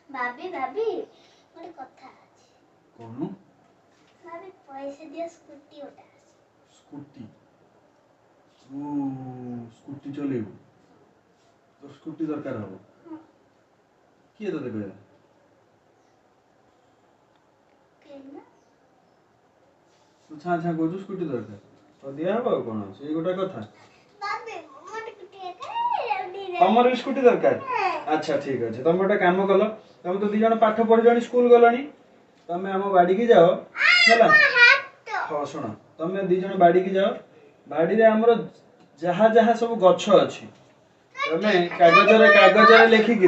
भाभी भाभी मोर कथा अछि कोनु भाभी पैसे दिया स्कूटी उठा स्कूटी स्कूटी चलेबू तो स्कूटी दरकार हो किए तो कहला केना तू छा छा कहू स्कूटी दरकार तो दिया हो कोन से गोटा कथा भाभी मोर स्कूटी है तमर स्कूटी दरकार अच्छा ठीक अच्छे तुम गोटे काम कल तुम तो दी जन पाठ पढ़ी स्कूल गलनी तमें आम बाड़ी की जाओ है हाँ शुण तुम दी जन बाड़ी की जाओ बाड़ी आमर जहाँ जहाँ सब गछ अच्छी तुम कागज लिखिकी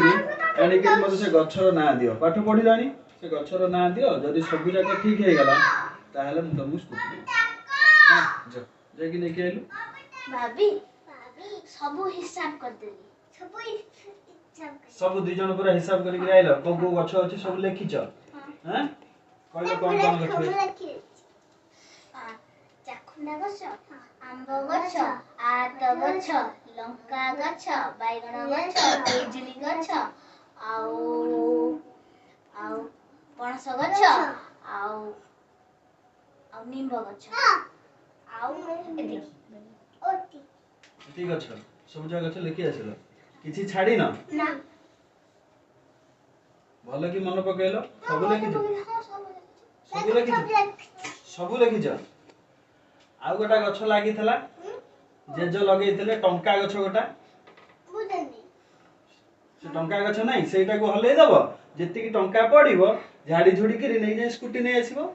आणिक मत से गचर ना दियो पाठ पढ़ी से गचर ना दियो जदि सब जाक ठीक हो गला ताहले मु तुमको स्कूटी जाकि लेके आइलु भाभी सब हिसाब कर देली सब दी जन पूरा हिसाब करके आइल को को गछ अछि सब लिखिछ हैं कहले कोन गछ अछि चाखुंडा गछ आंब गछ आत गछ लंका गछ बैगण गछ तेजली गछ आउ आउ पणस गछ आउ आउ नींब गछ आउ एति ठीक अछि सब जगह गछ लिखि आसिल किछि छाड़ी न ना भले कि मन पकेलो सब लिखिछ सब लिखिछ आउ गोटा गछ लागिथला जेज लगेइथिले टंका गछ गोटा से टंका गछ नहीं सेटा को हलै दबो जेति कि टंका पड़िबो झाड़ी झुड़ी के नै जे स्कूटी नै आसीबो